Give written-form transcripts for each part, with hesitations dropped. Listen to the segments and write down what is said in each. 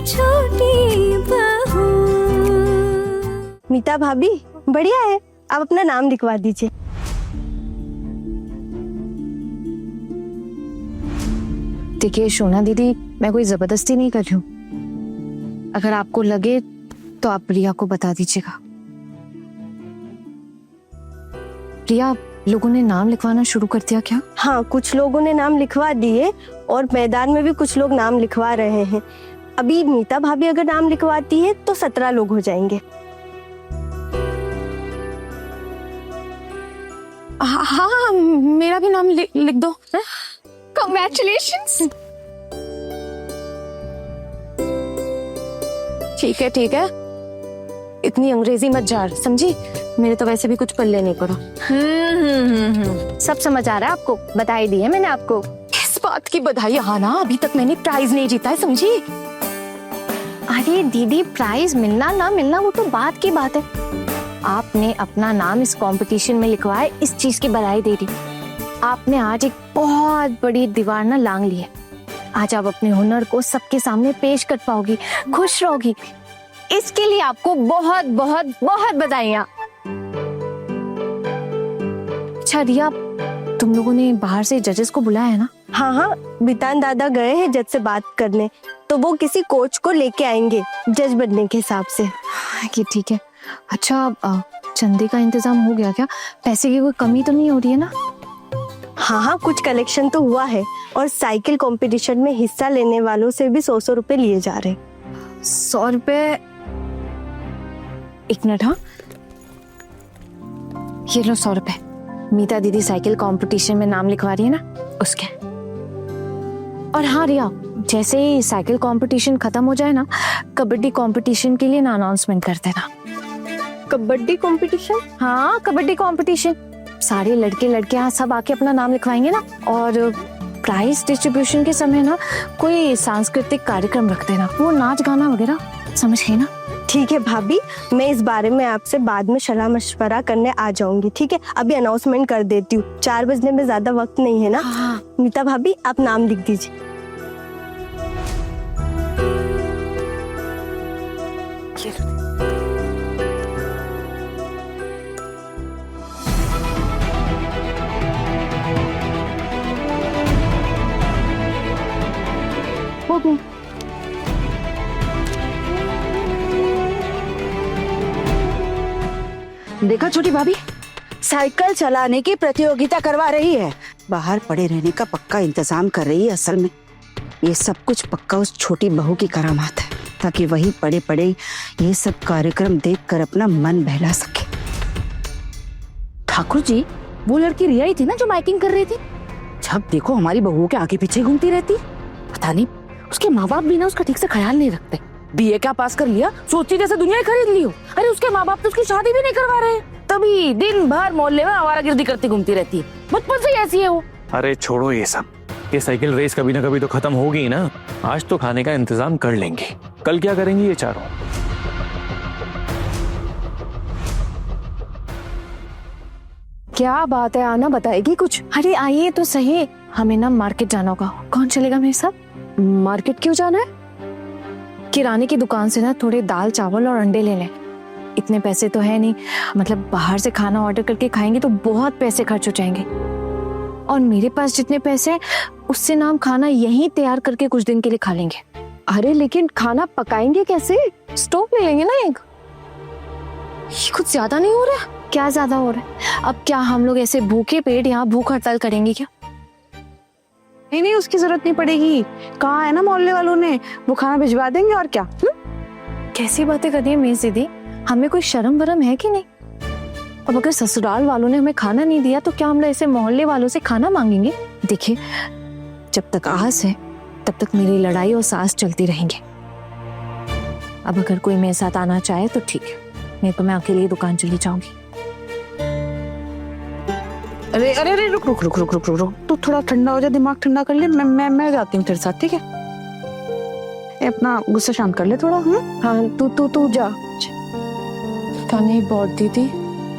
छोटी बहू। मीता भाभी बढ़िया है, आप अपना नाम लिखवा दीजिए। देखिए सोना दीदी, मैं कोई जबरदस्ती नहीं कर रही हूँ। अगर आपको लगे तो आप प्रिया को बता दीजिएगा। प्रिया, लोगों ने नाम लिखवाना शुरू कर दिया क्या? हाँ, कुछ लोगों ने नाम लिखवा दिए और मैदान में भी कुछ लोग नाम लिखवा रहे हैं। अभी मीता भाभी अगर नाम लिखवाती है तो 17 लोग हो जाएंगे। हाँ, मेरा भी नाम लिख दो। Congratulations। ठीक है ठीक है, इतनी अंग्रेजी मत जार, समझी? मेरे तो वैसे भी कुछ पल्ले नहीं पड़ा। सब समझ आ रहा है आपको, बधाई दी है मैंने आपको। किस बात की बधाई? हाँ ना, अभी तक मैंने प्राइज नहीं जीता है, समझी? अरे दीदी, प्राइज मिलना ना मिलना वो तो बात की बात है। आपने अपना नाम इस कंपटीशन में लिखवाया, इस चीज की बधाई दे रही। आपने आज एक बहुत बड़ी दीवार ना लांग ली है। आज आप अपने हुनर को सबके सामने पेश कर पाओगी, खुश रहोगी। इसके लिए आपको बहुत बहुत बहुत बधाइयां। अच्छा रिया, तुम लोगों ने बाहर से जजेस को बुलाया है ना? हाँ हाँ, बितान दादा गए हैं जज से बात करने, तो वो किसी कोच को लेके आएंगे जज बनने के हिसाब से। ये ठीक है। अच्छा, चंदे का इंतजाम हो गया क्या? पैसे की कोई कमी तो नहीं हो रही है ना? हाँ हाँ, कुछ कलेक्शन तो हुआ है और साइकिल कंपटीशन में हिस्सा लेने वालों से भी 100 रुपए लिए जा रहे। 100 रुपए? एक मिनट। हाँ, ये लो 100 रुपए। मीता दीदी साइकिल कंपटीशन में नाम लिखवा रही है ना, उसके। और हाँ रिया, जैसे ही साइकिल कंपटीशन खत्म हो जाए ना, कबड्डी कंपटीशन के लिए ना अनाउंसमेंट कर देना। कबड्डी कंपटीशन? हाँ, कबड्डी कंपटीशन। सारे लड़के लड़कियां सब आके अपना नाम लिखवाएंगे ना, और प्राइज डिस्ट्रीब्यूशन के समय ना कोई सांस्कृतिक कार्यक्रम रख देना, वो नाच गाना वगैरह, समझ गई ना? ठीक है भाभी, मैं इस बारे में आपसे बाद में सलाह मशवरा करने आ जाऊंगी। ठीक है, अभी अनाउंसमेंट कर देती हूँ, 4 बजने में ज्यादा वक्त नहीं है ना। हाँ। मीता भाभी, आप नाम लिख दीजिए। हो गई। देखा छोटी भाभी, साइकिल चलाने की प्रतियोगिता करवा रही है। बाहर पड़े रहने का पक्का इंतजाम कर रही है। असल में ये सब कुछ पक्का उस छोटी बहू की करामात है, ताकि वही पड़े पड़े ये सब कार्यक्रम देखकर अपना मन बहला सके। ठाकुर जी, वो लड़की रिया ही थी ना जो माइकिंग कर रही थी? जब देखो हमारी बहुओं के आगे पीछे घूमती रहती। पता नहीं उसके माँ बाप भी ना उसका ठीक से ख्याल नहीं रखते। बीए क्या पास कर लिया, सोची जैसे दुनिया ही खरीद ली हो। अरे उसके माँ बाप तो उसकी शादी भी नहीं करवा रहे, तभी दिन भर मोहल्ले में आवारागर्दी करती घूमती रहती है। बचपन से ही ऐसी है वो। अरे छोड़ो ये सब, ये साइकिल रेस कभी ना कभी तो खत्म होगी ना। आज तो खाने का इंतजाम कर लेंगे, कल क्या करेंगी ये चारों? क्या बात है, आना बताएगी कुछ? अरे आइए तो सही, हमें ना मार्केट जाना होगा। कौन चलेगा मेरे साथ? मार्केट क्यों जाना है? किराने की दुकान से ना थोड़े दाल चावल और अंडे ले लें। इतने पैसे तो है नहीं, मतलब बाहर से खाना ऑर्डर करके खाएंगे तो बहुत पैसे खर्च हो जाएंगे, और मेरे पास जितने पैसे हैं उससे ना हम खाना यहीं तैयार करके कुछ दिन के लिए खा लेंगे। अरे लेकिन खाना पकाएंगे कैसे? स्टोव ले लेंगे ना एक। ये कुछ ज्यादा नहीं हो रहा? क्या ज्यादा हो रहा है? अब क्या हम लोग ऐसे भूखे पेट यहाँ भूख हड़ताल करेंगे क्या? नहीं नहीं, उसकी जरूरत नहीं पड़ेगी। कहा है ना मोहल्ले वालों ने, वो खाना भिजवा देंगे और क्या। कैसी बातें कर रही है मीस दीदी, हमें कोई शर्म वरम है कि नहीं? अब अगर ससुराल वालों ने हमें खाना नहीं दिया तो क्या हम लोग ऐसे मोहल्ले वालों से खाना मांगेंगे? देखिए, जब तक आस है तब तक मेरी लड़ाई और सास चलती रहेंगे। अब अगर कोई मेरे साथ आना चाहे तो ठीक है, नहीं तो मैं अकेली दुकान चली जाऊंगी। अरे अरे अरे, रुक रुक रुक रुक रुक रुक रुक, तू थोड़ा ठंडा हो जा, दिमाग ठंडा कर ले। मैं जाती हूँ तेरे साथ, ठीक है? अपना गुस्सा शांत कर ले थोड़ा। हाँ, तू जा। क्या नहीं बहुत दीदी,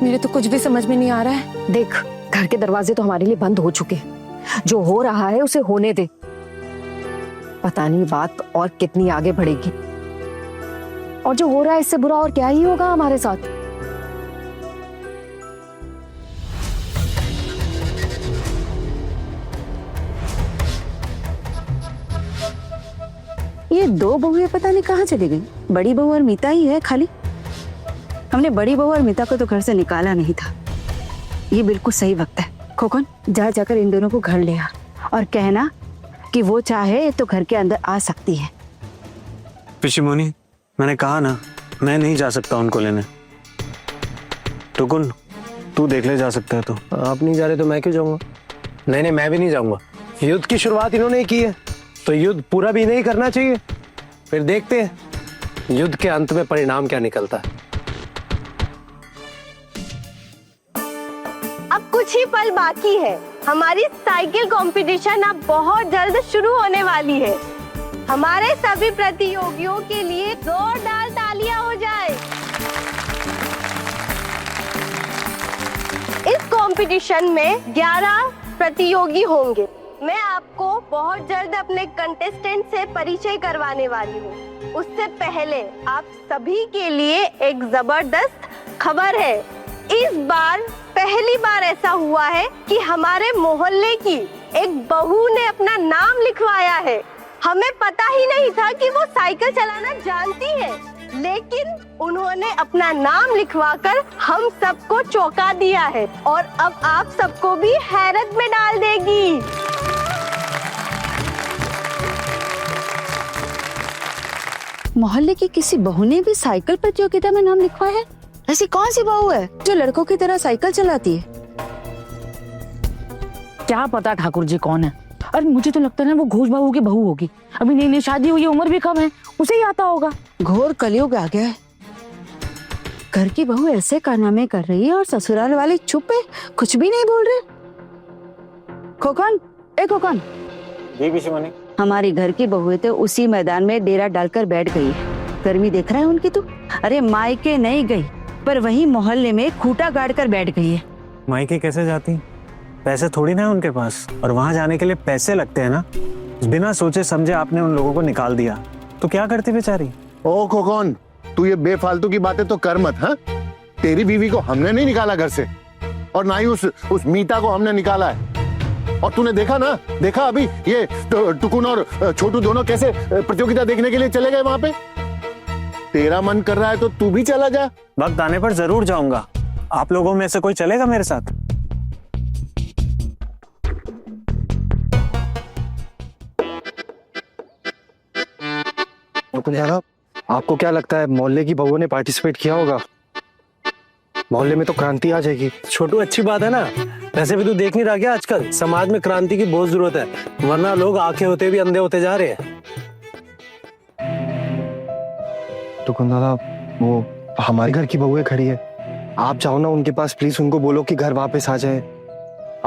मेरे तो कुछ भी समझ में नहीं आ रहा है। देख, घर के दरवाजे तो हमारे लिए बंद हो चुके हैं, जो हो रहा है उसे होने दे। पता नहीं बात और कितनी आगे बढ़ेगी। और जो हो रहा है इससे बुरा और क्या ही होगा हमारे साथ। ये दो बहुएं पता नहीं कहाँ चली गई। बड़ी बहू और मीता ही है खाली। हमने बड़ी बहू और मीता को तो घर से निकाला नहीं था। ये बिल्कुल सही वक्त है। खोकन, जा जाकर इन दोनों को घर ले आ और कहना कि वो चाहे तो घर के अंदर आ सकती है। पिशिमोनी, मैंने कहा ना, मैं नहीं जा सकता उनको लेने। टुकुन, तू देख ले, जा सकता है तो। आप नहीं जा रहे तो मैं क्यों जाऊंगा? नहीं, मैं भी नहीं जाऊंगा। युद्ध की शुरुआत इन्होंने की है तो युद्ध पूरा भी नहीं करना चाहिए। फिर देखते हैं युद्ध के अंत में परिणाम क्या निकलता है। अब कुछ ही पल बाकी है। हमारी साइकिल कंपटीशन अब बहुत जल्द शुरू होने वाली है। हमारे सभी प्रतियोगियों के लिए जोरदार तालियां हो जाए। इस कंपटीशन में 11 प्रतियोगी होंगे। मैं आपको बहुत जल्द अपने कंटेस्टेंट से परिचय करवाने वाली हूँ। उससे पहले आप सभी के लिए एक जबरदस्त खबर है। इस बार पहली बार ऐसा हुआ है कि हमारे मोहल्ले की एक बहू ने अपना नाम लिखवाया है। हमें पता ही नहीं था कि वो साइकिल चलाना जानती है, लेकिन उन्होंने अपना नाम लिखवाकर हम सबको चौंका दिया है और अब आप सबको भी हैरत में डाल देगी। मोहल्ले की किसी बहू ने भी साइकिल प्रतियोगिता में नाम लिखवाया है? ऐसी कौन सी बहू है जो लड़कों की तरह साइकिल चलाती है? क्या पता ठाकुर जी कौन है। अरे मुझे तो लगता है ना वो घोष बाबू की बहू होगी। अभी नई नई शादी हुई है, उम्र भी कम है, उसे ही आता होगा। घोर कलयुग आ गया है। घर की बहू ऐसे कारनामे कर रही है और ससुराल वाले चुप है, कुछ भी नहीं बोल रहे। खोकन, ए खोकन, जी पिशिमोनी। हमारी घर की बहू तो उसी मैदान में डेरा डालकर बैठ गई है। गर्मी देख रहा है उनकी तू? अरे मायके नहीं गई पर वही मोहल्ले में खूंटा गाड़ कर बैठ गई है। मायके कैसे जाती? पैसे थोड़ी ना है उनके पास, और वहां जाने के लिए पैसे लगते हैं ना। बिना सोचे समझे आपने उन लोगों को निकाल दिया तो क्या करती बेचारी? ओ खोकन, तू ये बेफालतू की बातें तो कर मत। हाँ, तेरी बीवी को हमने नहीं निकाला घर से, और ना ही उस मीता को हमने निकाला है। और तूने देखा ना, देखा अभी ये टुकुन और छोटू दोनों कैसे प्रतियोगिता देखने के लिए चले गए वहां पे। तेरा मन कर रहा है तो तू भी चला जा। वक्त आने पर जरूर जाऊंगा। आप लोगों में से कोई चलेगा मेरे साथ? आपको क्या लगता है मोहल्ले की बहुओं ने पार्टिसिपेट किया होगा? मोहल्ले में तो क्रांति आ जाएगी। छोटू, अच्छी बात है ना। वैसे भी तू देख नहीं रहा क्या आजकल समाज में क्रांति की बहुत जरूरत है, वरना लोग आंखें होते भी अंधे होते जा रहे हैं। टुकुन दादा, वो हमारे घर की बहुएं खड़ी है, आप जाओ ना उनके पास, प्लीज उनको बोलो कि घर वापस आ जाए।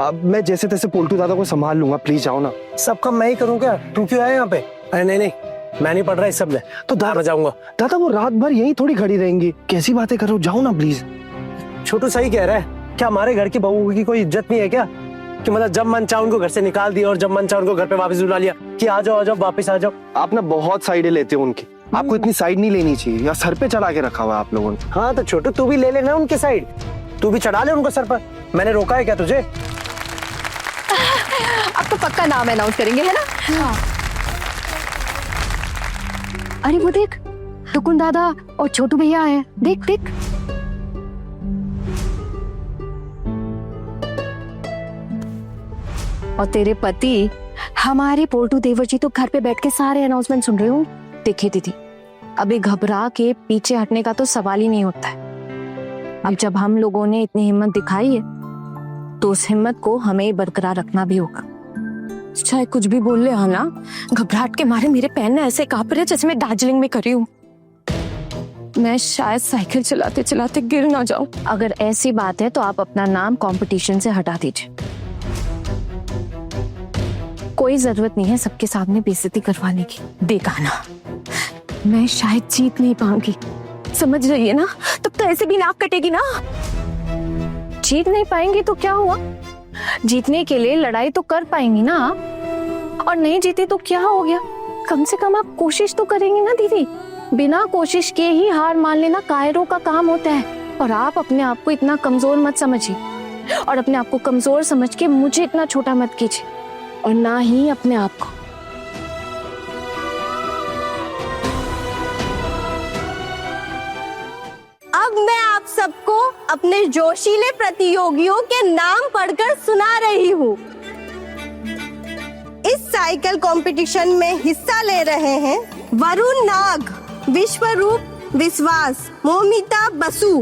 अब मैं जैसे तैसे पोल्टू दादा को संभाल लूंगा, प्लीज जाओ ना। सब काम मैं ही करूँ क्या? तू क्यों आया यहाँ पे? अरे नहीं, मैं नहीं पढ़ रहा इस सब में, तो दादा जाऊंगा। दादा वो रात भर यहीं थोड़ी खड़ी रहेंगी, कैसी बातें कर रहे हो, जाओ ना प्लीज। छोटू सही कह रहा है। क्या हमारे घर की बहू की कोई इज्जत नहीं है क्या? कि मतलब जब मन चाह उनको घर से निकाल दिया और जब मन चाह उनको घर पे वापस बुला लिया कि आ जाओ वापस आ जाओ। आप ना बहुत साइडें लेते हो उनकी, आपको इतनी साइड नहीं लेनी चाहिए, या सर पे चढ़ा के रखा हुआ आप लोगों ने। हाँ तो छोटू तू भी ले लेना उनके साइड, तू भी चढ़ा ले उनको सर पर। मैंने रोका है क्या तुझे? अब तो पक्का नाम अनाउंस करेंगे, है ना? हाँ। अरे वो देख, टुकुन दादा और छोटू भैया आए। देख देख। और तेरे पति हमारे पोल्टू देवर जी तो घर पे बैठ के सारे अनाउंसमेंट सुन रहे हो। देखिए दीदी, अभी घबरा के पीछे हटने का तो सवाल ही नहीं होता है। अब जब हम लोगों ने इतनी हिम्मत दिखाई है तो उस हिम्मत को हमें बरकरार रखना भी होगा। चाहे कुछ भी बोल ले, हाँ ना, घबराहट के मारे मेरे पैर ना ऐसे कांप रहे जैसे मैं दार्जिलिंग में खड़ी हूँ। मैं शायद साइकिल चलाते चलाते गिर ना जाऊं। अगर ऐसी बात है तो आप अपना नाम कंपटीशन से हटा दीजिए। कोई जरूरत नहीं है सबके सामने बेइज्जती करवाने की। देखा ना, मैं शायद जीत नहीं पाऊंगी, समझ रही है ना? तब तो ऐसे भी नाक कटेगी ना। जीत नहीं पाएंगी तो क्या हुआ? जीतने के लिए लड़ाई तो कर पाएंगी ना। और नहीं जीती तो क्या हो गया? कम से कम आप कोशिश तो करेंगी ना दीदी। बिना कोशिश के ही हार मान लेना कायरों का काम होता है। और आप अपने आप को इतना कमजोर मत समझिए, और अपने आप को कमजोर समझ के मुझे इतना छोटा मत कीजिए, और ना ही अपने आप को। अब मैं आप सबको अपने जोशीले प्रतियोगियों के नाम पढ़कर सुना रही हूँ। इस साइकिल कंपटीशन में हिस्सा ले रहे हैं वरुण नाग, विश्वरूप विश्वास, मोमिता बसु।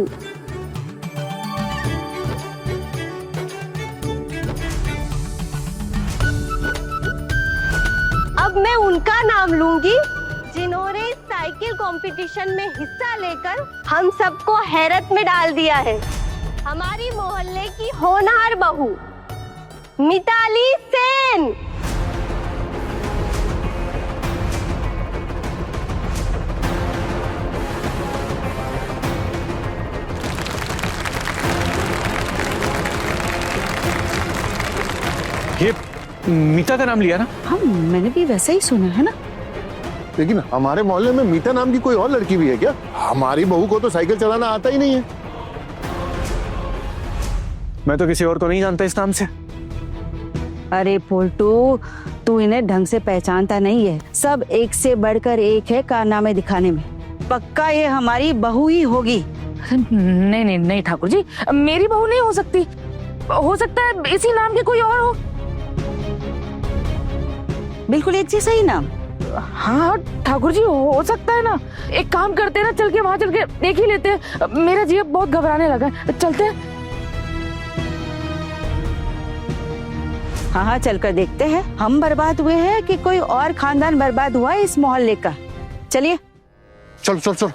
अब मैं उनका नाम लूंगी जिन्होंने इस साइकिल कंपटीशन में हिस्सा लेकर हम सबको हैरत में डाल दिया है। हमारी मोहल्ले की होनहार बहू मिताली सेन। ये मीता का नाम लिया ना? हाँ, मैंने भी वैसा ही सुना है ना। लेकिन हमारे मोहल्ले में मीता नाम की कोई और लड़की भी है क्या? हमारी बहू को तो साइकिल चलाना आता ही नहीं है। मैं तो किसी और को नहीं जानता इस नाम से। अरे पोल्टू, तू इन्हें ढंग से पहचानता नहीं है। सब एक से बढ़कर एक है कारनामे दिखाने में। पक्का ये हमारी बहू ही होगी। नहीं नहीं नहीं ठाकुर जी, मेरी बहू नहीं हो सकती। हो सकता है इसी नाम की कोई और हो। बिल्कुल एक जैसा ही नाम। हाँ ठाकुर जी, हो सकता है ना। एक काम करते हैं ना, चल के वहाँ चल के देख ही लेते हैं। मेरा जीव बहुत घबराने लगा है। चलते हैं। हाँ हाँ, चलकर देखते हैं हम बर्बाद हुए हैं कि कोई और खानदान बर्बाद हुआ है इस मोहल्ले का। चलिए चल चल चल।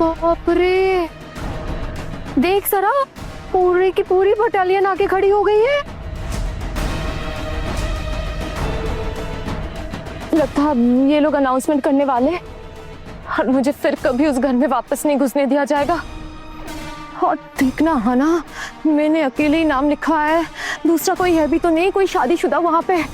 बाप रे, देख जरा, पूरी की पूरी बटालियन आके खड़ी हो गई है। लगता है ये लोग अनाउंसमेंट करने वाले हैं और मुझे फिर कभी उस घर में वापस नहीं घुसने दिया जाएगा। और देखना है ना, मैंने अकेले ही नाम लिखा है, दूसरा कोई है भी तो नहीं, कोई शादीशुदा वहां पे।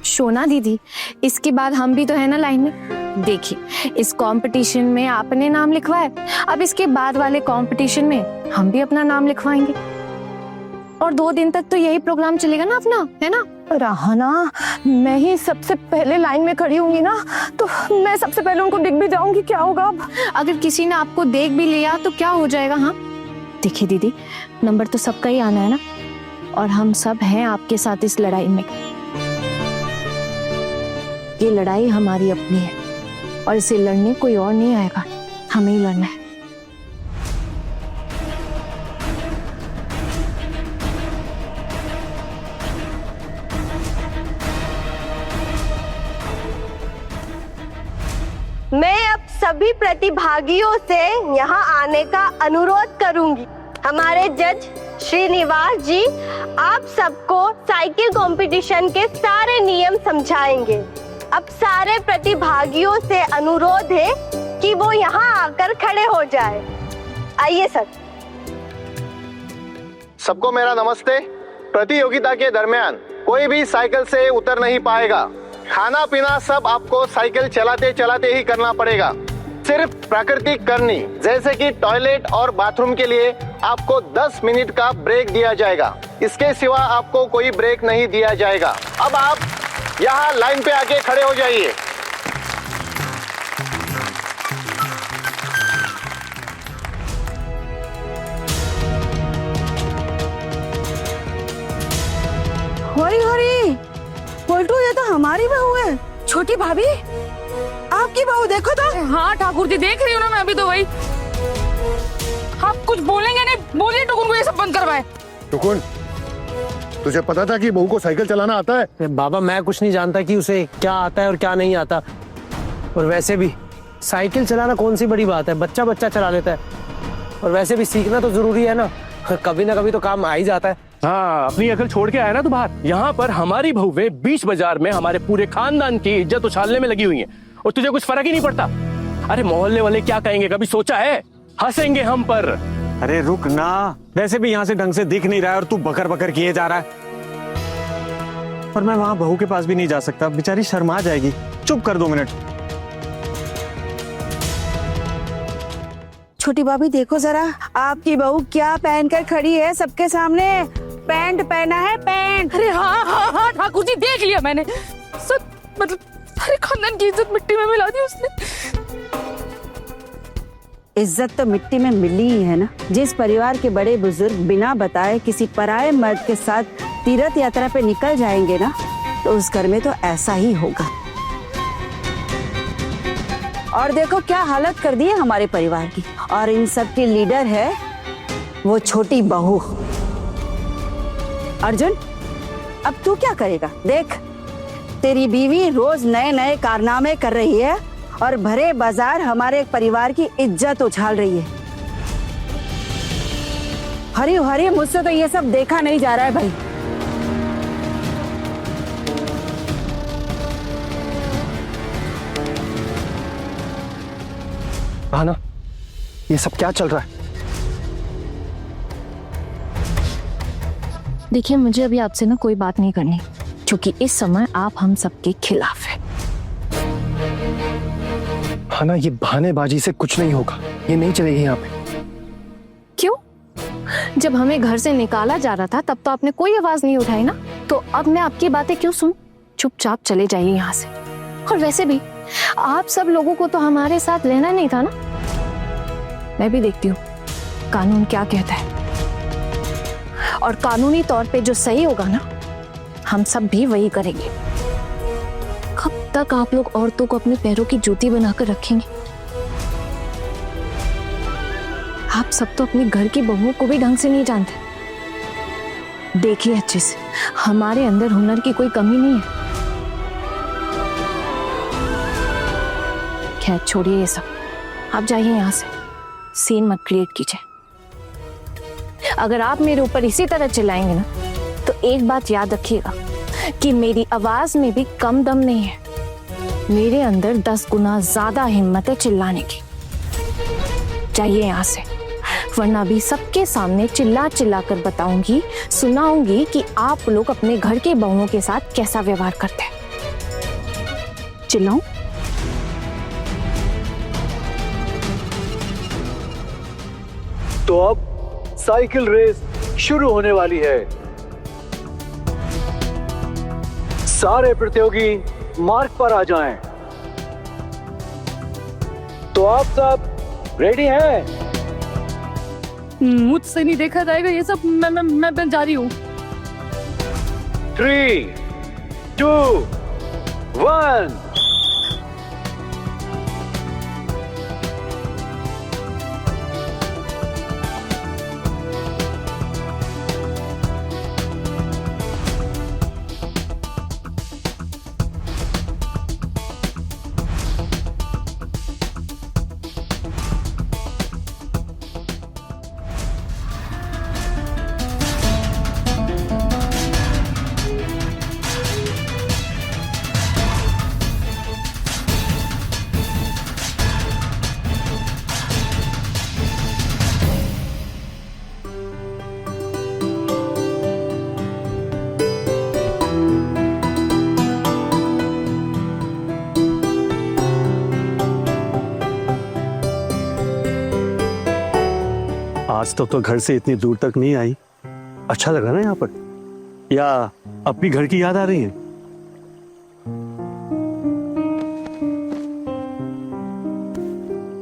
शोना दीदी, इसके बाद हम भी तो है ना लाइन में। देखिए, इस कंपटीशन में आपने नाम लिखवाया, अब इसके बाद वाले कंपटीशन में हम भी अपना नाम लिखवाएंगे। और 2 दिन तक तो यही प्रोग्राम चलेगा ना अपना, है ना? रहना, मैं ही सबसे पहले लाइन में खड़ी होंगी ना, तो मैं सबसे पहले उनको दिख भी जाऊंगी। क्या होगा अब? अगर किसी ने आपको देख भी लिया तो क्या हो जाएगा? हाँ देखिए दीदी, नंबर तो सबका ही आना है ना, और हम सब हैं आपके साथ इस लड़ाई में। ये लड़ाई हमारी अपनी है और इसे लड़ने कोई और नहीं आएगा, हमें ही लड़ना है। मैं अब सभी प्रतिभागियों से यहाँ आने का अनुरोध करूंगी। हमारे जज श्रीनिवास जी आप सबको साइकिल कंपटीशन के सारे नियम समझाएंगे। अब सारे प्रतिभागियों से अनुरोध है कि वो यहाँ आकर खड़े हो जाए। आइए सर। सबको मेरा नमस्ते। प्रतियोगिता के दरमियान कोई भी साइकिल से उतर नहीं पाएगा। खाना पीना सब आपको साइकिल चलाते चलाते ही करना पड़ेगा। सिर्फ प्राकृतिक करनी, जैसे कि टॉयलेट और बाथरूम के लिए आपको 10 मिनट का ब्रेक दिया जाएगा। इसके सिवा आपको कोई ब्रेक नहीं दिया जाएगा। अब आप यहाँ लाइन पे आके खड़े हो जाइए। हरी हरी, पोल्टू ये तो हमारी बहू है। छोटी भाभी, आपकी बहू देखो तो। हाँ ठाकुर जी, देख रही हूँ ना मैं अभी तो। वही, आप कुछ बोलेंगे नहीं? बोलिए टुकुन को ये सब बंद करवाए। टुकुन, तुझे पता था कि बहू को साइकिल चलाना आता है? बाबा, मैं कुछ नहीं जानता कि उसे क्या आता है और क्या नहीं आता। और वैसे भी साइकिल चलाना कौन सी बड़ी बात है, बच्चा बच्चा चला लेता है। और वैसे भी सीखना तो जरूरी है ना, कभी ना कभी तो काम आ ही जाता है। हाँ, अपनी अकल छोड़ के आया ना तू बाहर। यहाँ पर हमारी बहुएं बीच बाजार में हमारे पूरे खानदान की इज्जत उछालने में लगी हुई हैं और तुझे कुछ फर्क ही नहीं पड़ता। अरे मोहल्ले वाले क्या कहेंगे, कभी सोचा है? हंसेंगे हम पर। अरे रुक ना, वैसे भी यहाँ से ढंग से दिख नहीं रहा है और तू बकर बकर किए जा रहा है। और मैं वहां बहू के पास भी नहीं जा सकता, बेचारी शर्मा जाएगी। चुप कर 2 मिनट। छोटी भाभी देखो जरा, आपकी बहू क्या पहनकर खड़ी है सबके सामने। पैंट पहना है, पैंट। अरे हाँ हाँ हाँ ठाकुर जी, देख लिया मैंने सब। मतलब सारे खानदान की इज्जत मिट्टी में मिला दी उसने। इज्जत तो मिट्टी में मिली ही है ना। जिस परिवार के बड़े बुजुर्ग बिना बताए किसी पराये मर्द के साथ तीर्थ यात्रा पे निकल जाएंगे ना, तो उस घर में तो ऐसा ही होगा। और देखो क्या हालत कर दी है हमारे परिवार की। और इन सब की लीडर है वो छोटी बहू। अर्जुन, अब तू क्या करेगा? देख, तेरी बीवी रोज नए नए कारनामे कर रही है और भरे बाजार हमारे परिवार की इज्जत उछाल रही है। हरी हरी, मुझसे तो ये सब देखा नहीं जा रहा है भाई। भाना, ये सब क्या चल रहा है? देखिए, मुझे अभी आपसे ना कोई बात नहीं करनी, क्योंकि इस समय आप हम सबके खिलाफ है। भाना, ये बहानेबाजी से कुछ नहीं होगा, ये नहीं चलेगी यहाँ पे। क्यों? जब हमें घर से निकाला जा रहा था तब तो आपने कोई आवाज नहीं उठाई ना, तो अब मैं आपकी बातें क्यों सुन? चुपचाप चले जाइए यहाँ से। और वैसे भी आप सब लोगों को तो हमारे साथ लेना नहीं था ना। मैं भी देखती हूँ कानून क्या कहता है, और कानूनी तौर पे जो सही होगा ना, हम सब भी वही करेंगे। कब तक आप लोग औरतों को अपने पैरों की जूती बनाकर रखेंगे? आप सब तो अपने घर की बहुओं को भी ढंग से नहीं जानते। देखिए अच्छे से, हमारे अंदर हुनर की कोई कमी नहीं है। खैर छोड़िए ये सब, आप जाइए यहाँ से, सीन मत क्रिएट कीजिए। अगर आप मेरे ऊपर इसी तरह चिल्लाएंगे ना, तो एक बात याद रखिएगा कि मेरी आवाज में भी कम दम नहीं है। मेरे अंदर 10 गुना ज्यादा हिम्मत है चिल्लाने की। जाइए यहाँ से, वरना भी सबके सामने चिल्ला चिल्ला कर बताऊंगी, सुनाऊंगी कि आप लोग अपने घर के बहुओं के साथ कैसा व्यवहार करते हैं। चिल्लाऊं? तो अब साइकिल रेस शुरू होने वाली है। सारे प्रतियोगी मार्ग पर आ जाएं। तो आप सब रेडी हैं? मुझसे नहीं देखा जाएगा ये सब। मैं जा रही हूँ। 3, 2, 1। आज तो घर से इतनी दूर तक नहीं आई। अच्छा लगा ना यहाँ पर? या अब भी घर की याद आ रही है?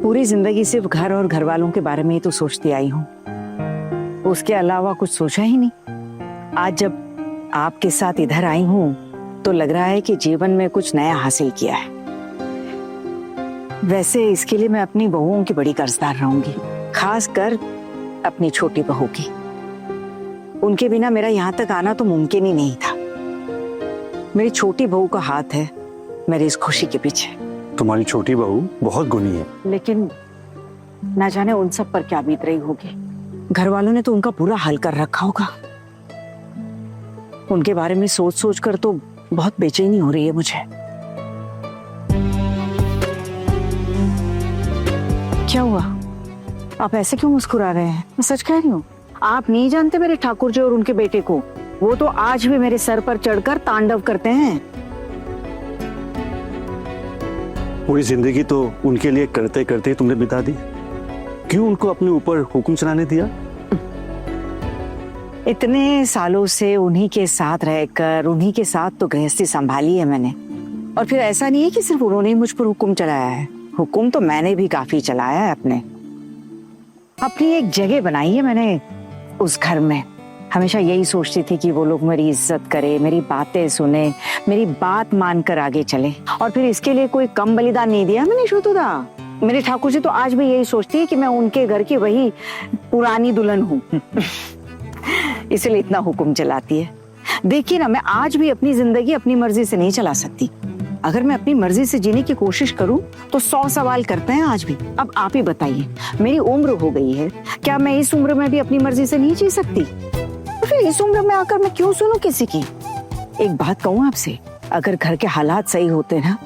पूरी जिंदगी सिर्फ घर और घर वालों के बारे में ही तो सोचती आई हूँ, उसके अलावा कुछ सोचा ही नहीं। आज जब आपके साथ इधर आई हूँ तो लग रहा है कि जीवन में कुछ नया हासिल किया है। वैसे इसके लिए मैं अपनी बहुओं की बड़ी कर्जदार रहूंगी, खासकर अपनी छोटी बहू की। उनके बिना मेरा यहाँ तक आना तो मुमकिन ही नहीं था। मेरी छोटी बहू का हाथ है मेरी इस खुशी के पीछे। तुम्हारी छोटी बहू बहुत गुणी है, लेकिन ना जाने उन सब पर क्या बीत रही होगी। घर वालों ने तो उनका बुरा हाल कर रखा होगा। उनके बारे में सोच सोच कर तो बहुत बेचैनी हो रही है मुझे। क्या हुआ? आप ऐसे क्यों मुस्कुरा रहे हैं? मैं सच कह रही हूँ, आप नहीं जानते मेरे ठाकुर जी और उनके बेटे को। वो तो आज भी मेरे सर पर चढ़कर तांडव करते हैं। पूरी जिंदगी तो उनके लिए करते करते तुमने बिता दी, क्यों उनको अपने ऊपर हुक्म चलाने दिया? इतने सालों से उन्हीं के साथ रहकर उन्हीं के साथ तो गृहस्थी संभाली है मैंने। और फिर ऐसा नहीं है कि सिर्फ उन्होंने ही मुझ पर हुक्म चलाया है, हुक्म तो मैंने भी काफी चलाया है। अपनी एक जगह बनाई है मैंने उस घर में। हमेशा यही सोचती थी कि वो लोग मेरी इज्जत करे, मेरी बातें सुने, मेरी बात मानकर आगे चले। और फिर इसके लिए कोई कम बलिदान नहीं दिया मैंने श्रुतुदा। मेरे ठाकुर जी तो आज भी यही सोचती है कि मैं उनके घर की वही पुरानी दुल्हन हूँ। इसलिए इतना हुक्म चलाती है। देखिए ना, मैं आज भी अपनी जिंदगी अपनी मर्जी से नहीं चला सकती। अगर मैं अपनी मर्जी से जीने की कोशिश करूं तो 100 सवाल करते हैं आज भी। अब आप ही बताइए, मेरी उम्र हो गई है, क्या मैं इस उम्र में भी अपनी मर्जी से नहीं जी सकती? तो फिर इस उम्र में आकर मैं क्यों सुनूं किसी की? एक बात कहूं आपसे, अगर घर के हालात सही होते ना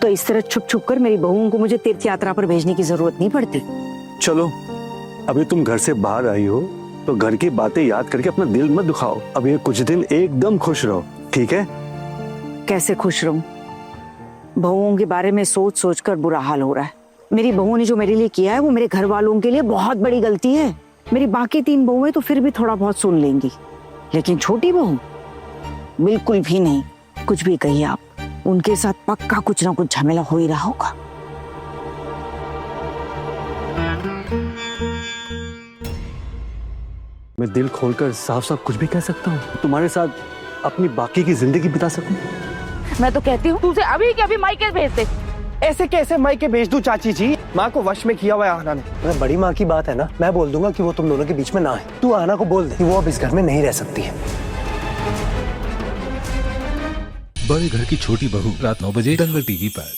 तो इस तरह छुप छुप कर मेरी बहुओं को मुझे तीर्थ यात्रा पर भेजने की जरूरत नहीं पड़ती। चलो, अभी तुम घर से बाहर आई हो तो घर की बातें याद करके अपना दिल मत दुखाओ। अब ये कुछ दिन एकदम खुश रहो, ठीक है? कैसे खुश रहूं? बहुओं के बारे में सोच सोच कर बुरा हाल हो रहा है। मेरी बहू ने जो मेरे लिए किया है वो मेरे घर वालों के लिए बहुत बड़ी गलती है। मेरी बाकी 3 बहुएं तो फिर भी थोड़ा बहुत सुन लेंगी, लेकिन छोटी बहू बिल्कुल भी नहीं। कुछ भी कहिए आप, उनके साथ पक्का कुछ ना कुछ झमेला हो ही रहा होगा। मैं दिल खोलकर साफ साफ कुछ भी कह सकता हूँ, तुम्हारे साथ अपनी बाकी की जिंदगी बिता सकूं। मैं तो कहती हूँ तुझे अभी के अभी मायके भेज दे। ऐसे कैसे मायके भेज दूं चाची जी? माँ को वश में किया हुआ है आना ने। अगर बड़ी माँ की बात है ना, मैं बोल दूंगा कि वो तुम दोनों के बीच में ना है। तू आना को बोल दे कि वो अब इस घर में नहीं रह सकती है। बड़े घर की छोटी बहू, रात 9 बजे दंगल टीवी पर।